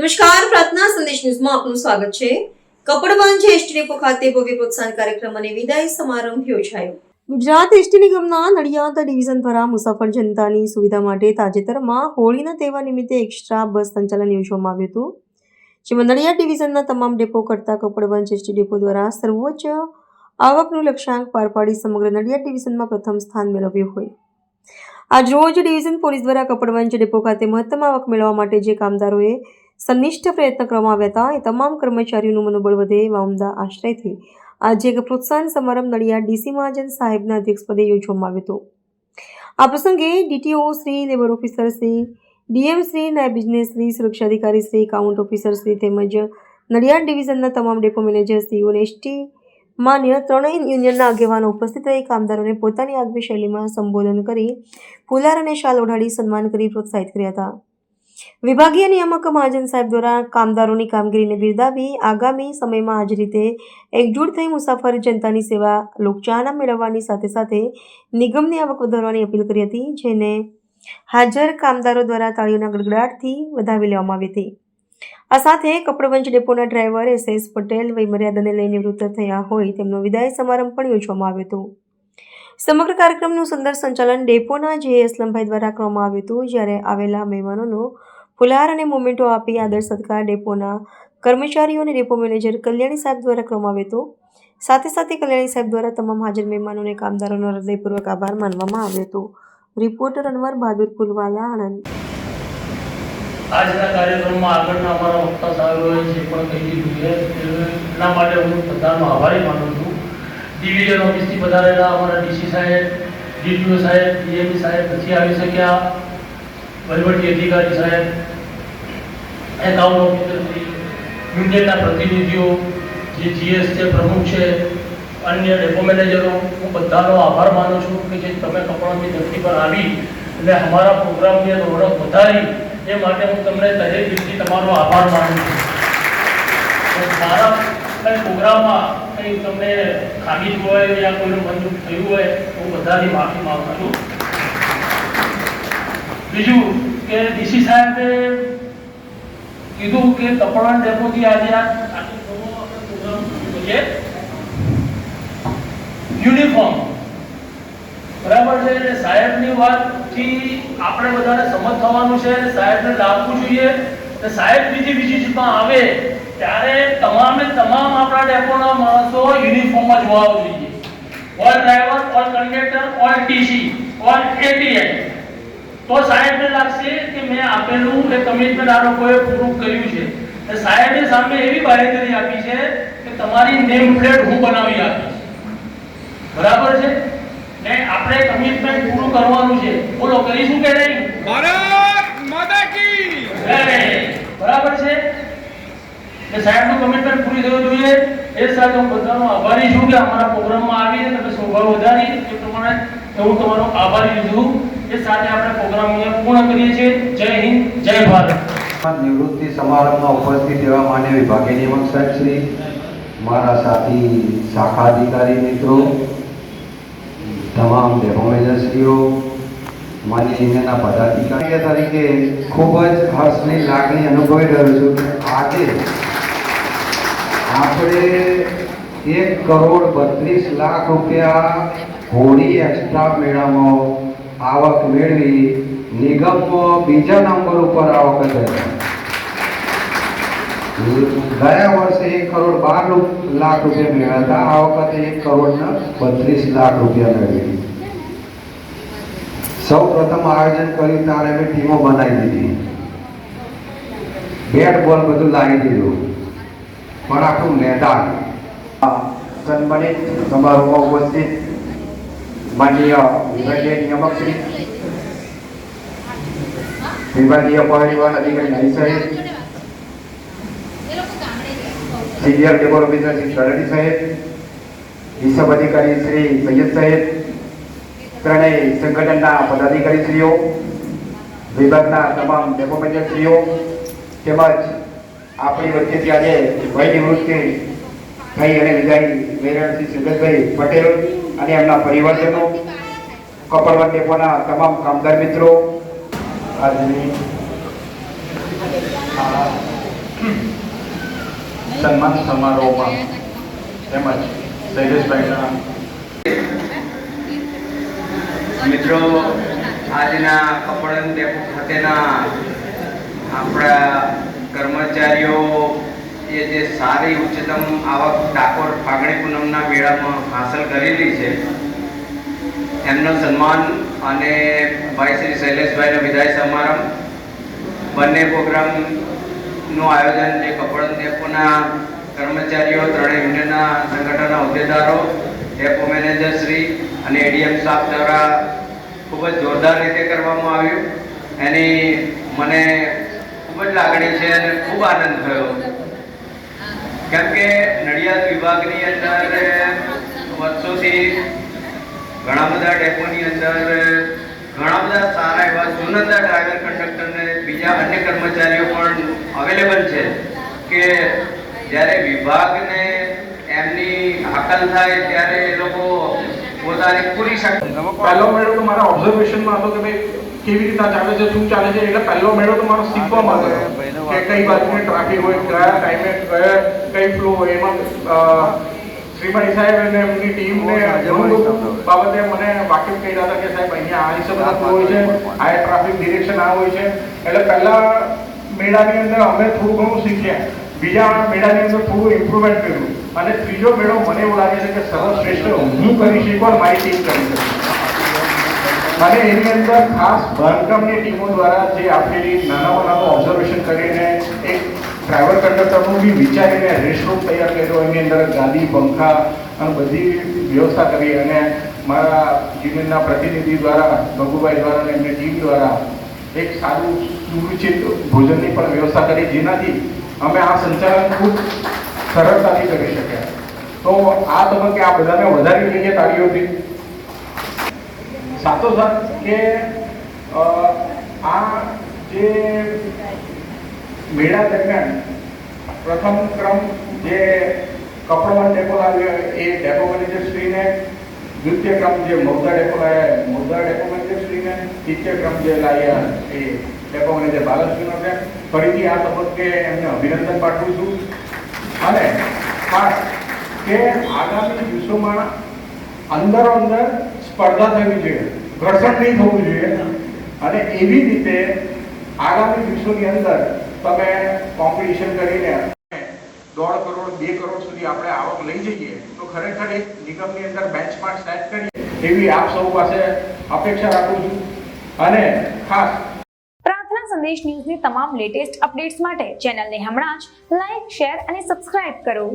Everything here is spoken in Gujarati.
નમસ્કાર, પ્રાર્થના સંદેશ ન્યૂઝમાં આપનું સ્વાગત છે. કપડવંજ એસટી ડેપો ખાતે ભવ્ય પ્રોત્સાહન કાર્યક્રમ અને વિદાય સમારંભ યોજાયો. ગુજરાત એસટી નિગમના નડિયાદ ડિવિઝન દ્વારા મુસાફર જનતાની સુવિધા માટે તાજેતરમાં હોળીના તહેવાર નિમિત્તે એક્સ્ટ્રા બસ સંચાલન યોજવામાં આવ્યું હતું, જેમાં નડિયાદ ડિવિઝનના તમામ ડેપો કરતા કપડવંજ એસટી ડેપો દ્વારા સર્વોચ્ચ આવકનું લક્ષ્યાંક પાર પાડી સમગ્ર નડિયાદ ડિવિઝનમાં પ્રથમ સ્થાન મેળવ્યું હોય. આજ રોજ ડિવિઝન પોલીસ દ્વારા કપડવંજ ડેપો ખાતે મહત્તમ આવક મેળવવા માટે જે કામદારોએ સંનિષ્ઠ પ્રયત્ન કરવામાં આવ્યા હતા, એ તમામ કર્મચારીઓનું મનોબળ વધે એવા ઉમદા આશ્રયથી આજે એક પ્રોત્સાહન સમારંભ નડિયાદ ડીસી મહાજન સાહેબના અધ્યક્ષપદે યોજવામાં આવ્યો હતો. આ પ્રસંગે DTO Shri, labour officer Shri, DM Shri, નાયબ બિઝનેસ શ્રી, સુરક્ષા અધિકારી શ્રી, એકાઉન્ટ ઓફિસર શ્રી તેમજ નડિયાદ ડિવિઝનના તમામ ડેપો મેનેજર શ્રીઓ અને એસટી માન્ય ત્રણેય યુનિયનના આગેવાનો ઉપસ્થિત રહી કામદારોને પોતાની આગવી શૈલીમાં સંબોધન કરી ફુલાર અને શાલ ઓઢાડી સન્માન કરી પ્રોત્સાહિત કર્યા હતા. વિભાગીય નિયામક મહાજન સાહેબ દ્વારા કામદારોની કામગીરીને બિરદાવી આગામી સમયમાં આ જ રીતે એકજૂટ થઈ મુસાફર જનતાની સેવા લોકચાહના મેળવવાની સાથે સાથે નિગમની આવક વધારવાની અપીલ કરી હતી, જેને હાજર કામદારો દ્વારા તાળીઓના ગડગડાટથી વધાવી લેવામાં આવી હતી. આ સાથે કપડવંજ ડેપોના ડ્રાઈવર SS પટેલ વયમર્યાદાને લઈ નિવૃત્ત થયા હોય તેમનો વિદાય સમારંભ પણ યોજવામાં આવ્યો હતો. સમગ્ર કાર્યક્રમનું સુંદર સંચાલન ડેપોના જે અસલમભાઈ દ્વારા કરવામાં આવ્યું હતું, જ્યારે આવેલા મહેમાનોનો ફુલહાર અને મોમેન્ટો આપી આદર સત્કાર ડેપોના કર્મચારીઓ અને ડેપો મેનેજર કલ્યાણી સાહેબ દ્વારા કરવામાં આવ્યો હતો. સાથે સાથે કલ્યાણી સાહેબ દ્વારા તમામ હાજર મહેમાનો અને કામદારોનો હૃદયપૂર્વક આભાર માનવામાં આવ્યો હતો. રિપોર્ટર અનવર બહાદુર ફુલવાલા, આણંદ. આજના કાર્યક્રમમાં આગળના અમારા વક્તા સાહેબોએ જે પણ કહી દીધું છે એના માટે હું બધાનો આભારી માનું છું. ડિવિઝન ઓફિસથી પધારેલા અમારા ડીસી સાહેબ, ડીટીઓ સાહેબ, ડીએમઈ સાહેબ પછી આવી શક્યા, વહીવટી અધિકારી સાહેબ, એકાઉન્ટ ઓફિસર, યુનિયનના પ્રતિનિધિઓ, જે જીએસ છે, પ્રમુખ છે, અન્ય ડેપો મેનેજરો, હું બધાનો આભાર માનું છું કે જે તમે કપડાની ધરતી પર આવી એટલે અમારા પ્રોગ્રામની રોનક વધારી એ માટે હું તમને તહે દિલથી તમારો આભાર માનું છું. મારા કંઈ પ્રોગ્રામમાં કંઈ તમને ખામી હોય યા કોઈનું મંજૂર થયું હોય તો હું બધાની માફી માગું છું. બીજું કે ડીસી સાહેબે કીધું કે કપડાં ડેપોથી આજે યુનિફોર્મ બરાબર છે એટલે સાહેબની વાતથી આપણે બધાને સમજ થવાનું છે, સાહેબને લાગવું જોઈએ કે સાહેબ બીજી જગ્યામાં આવે ત્યારે તમામ આપણા ડેપોના માણસો યુનિફોર્મમાં જોવા જોઈએ. All driver, all conductor, all TC, all ATM. તો સાહેબને લાગશે કે મેં આપેલું એ કમિટમેન્ટ આ લોકોએ પૂરું કર્યું છે. સાહેબે સામે એવી બાહેધરી આપી છે કે તમારી નેમ પ્લેટ હું બનાવી આપીશ. બરાબર છે ને આપણે કમિટમેન્ટ પૂરું કરવાનું છે. બોલો, કરીશું કે નહીં? ભારત માતા કી જય. બરાબર છે કે સાહેબનું કમિટમેન્ટ પૂરી થવું જોઈએ. એ સાથે હું બધાનો આભારી છું કે અમારા પ્રોગ્રામમાં આવીને તમે શોભા વધારી એ પ્રમાણે હું તમારો આભારી છું. એ સાથે આપણે પ્રોગ્રામ અહીંયા પૂર્ણ કરીએ છીએ. જય હિન્દ, જય ભારત. નિવૃત્તિ સમારંભમાં ઉપસ્થિત એવા માન્ય વિભાગીય નિયામક સાહેબ શ્રી, મારા સાથી શાખા અધિકારી મિત્રો, તમામ ડેપો મેનેજરશ્રીઓ, માન્ય યુનિયનના પદાધિકારીઓ તરીકે ખૂબ જ હર્ષની લાગણી અનુભવી રહ્યો છું કે આજે આપણે 1,32,00,000 રૂપિયા હોળી એક્સ્ટ્રા મેળામાં આવક મેળવી નિગમમાં બીજા નંબર ઉપર આવક હતી. ગયા વર્ષે 1,12,00,000 રૂપિયા મેળવ્યા હતા, આ વખતે 1,32,00,000 રૂપિયા મેળવી. સૌ પ્રથમ આયોજન કર્યું ત્યારે અમે ટીમો બનાવી દીધી, બેટ બોલ બધું લાવી દીધું, પણ આખું મેદાન સન્માનિત સમારોહમાં ઉપસ્થિત માનનીય વિભાગીય નિયામક શ્રી, વિભાગીય પરિવહન અધિકારી નાઈ સાહેબ, સિનિયર ડેપો ઓફિસર શ્રી સરડી સાહેબ, હિસાબ અધિકારી શ્રી સૈયદ સાહેબ, ત્રણેય સંગઠનના પદાધિકારીશ્રીઓ, વિભાગના તમામ ડેપો મેનેજરશ્રીઓ તેમજ આપણી વચ્ચેથી આજે વય નિવૃત્તિ થઈ અને વિદાય મેયર શ્રી સુગતભાઈ પટેલ અને એમના પરિવારજનો, કપડવંજ ડેપોના તમામ કામદાર મિત્રો, આજની સન્માન સમારોહમાં તેમજ શૈલેષભાઈના મિત્રો, આજના કપડન ડેપો ખાતેના આપણા કર્મચારીઓ એ જે સારી ઉચ્ચતમ આવક ડાકોર ફાગણી પૂનમના મેળામાં હાંસલ કરેલી છે એમનો સન્માન અને ભાઈ શ્રી શૈલેષભાઈનો વિદાય સમારંભ બંને પ્રોગ્રામનું આયોજન જે કપડન ડેપોના કર્મચારીઓ, ત્રણેય યુનિયનના સંગઠનના હોદ્દેદારો, ડેપો મેનેજર શ્રી અને એડીએમ સ્ટાફ દ્વારા ખૂબ જ જોરદાર રીતે કરવામાં આવ્યું. એની મને ખૂબ જ લાગણી છે અને ખૂબ આનંદ થયો, કેમ કે નડિયાદ વિભાગની અંદર વર્ષોથી ઘણા બધા ડેપોની અંદર ઘણા બધા સારા એવા જુનંદા ડ્રાઈવર, કંડક્ટર ને બીજા અન્ય કર્મચારીઓ પણ અવેલેબલ છે કે જ્યારે વિભાગને એમની હાકલ થાય ત્યારે એ લોકો પોતાની પૂરી શક્તિ. પહેલો મેળો તો મારા ઓબ્ઝર્વેશનમાં હતો કે ભાઈ કેવી રીતના ચાલે છે, શું ચાલે છે. એટલે પહેલો મેળો તો મારો શીખવામાં હતો કે કઈ બાજુની ટ્રાફિક હોય, કયા ટાઈમે કઈ ફ્લો હોય. એમાં શ્રીમતી સાહેબ અને એમની ટીમને બાબતે મને વાકેફ કહી રહ્યા હતા કે સાહેબ અહીંયા આ હિસાબે ફ્લો હોય છે, આ ટ્રાફિક ડિરેક્શન આ હોય છે. એટલે પહેલા મેળાની અંદર અમે થોડું ઘણું શીખ્યા, બીજા મેળાની અંદર થોડું ઇમ્પ્રુવમેન્ટ કર્યું અને ત્રીજો મેળો મને એવું લાગે છે કે સર્વશ્રેષ્ઠ હું કરી શકું અને મારી ટીમ કરી શકે. અને એની અંદર ખાસ બાંધકામની ટીમો દ્વારા જે આપેલી નાનામાં નાનું ઓબ્ઝર્વેશન કરીને એક ડ્રાઈવર કંડક્ટરનું બી વિચારીને રેસ્ટરૂમ તૈયાર કર્યો. એની અંદર ગાદી, પંખા અને બધી વ્યવસ્થા કરી અને મારા યુનિયનના પ્રતિનિધિ દ્વારા, ભગુભાઈ દ્વારા અને એમની ટીમ દ્વારા એક સારું સુરુચિત ભોજનની પણ વ્યવસ્થા કરી, જેનાથી અમે આ સંચાલન ખૂબ સરળતાથી કરી શક્યા. તો આ તબક્કે આ બધાને વધારી લઈએ તાળીઓથી. સાથોસાથ કે આ જે મેળા દરમિયાન પ્રથમ ક્રમ જે કપડવંજ ડેપો લાવ્યો એ ડેપો મેનેજરશ્રીને, દ્વિતીય ક્રમ જે મૌદા ડેપો લાવ્યા મૌદા ડેપો મેનેજરશ્રીને, તૃતીય ક્રમ જે લાવ્યા એ ડેપો મેનેજર બાલશ્રીનો છે. ફરીથી આ તબક્કે એમને અભિનંદન પાઠવું છું. અને ખાસ કે આગામી દિવસોમાં અંદરો અંદર સ્પર્ધા થવી જોઈએ, ઘર્ષણ નહીં થવું જોઈએ. અને એવી રીતે આગામી દિવસોની અંદર તમે કોમ્પિટિશન કરીને 1.5 કરોડ 2 કરોડ સુધી આપણે આવક લઈ જઈએ તો ખરેખર એક નિગમની અંદર બેન્ચમાર્ક સેટ કરીએ એવી આપ સૌ પાસે અપેક્ષા રાખું છું. અને ખાસ પ્રાર્થના સંદેશ ન્યૂઝની તમામ લેટેસ્ટ અપડેટ્સ માટે ચેનલને હમણાં જ લાઈક, શેર અને સબસ્ક્રાઇબ કરો.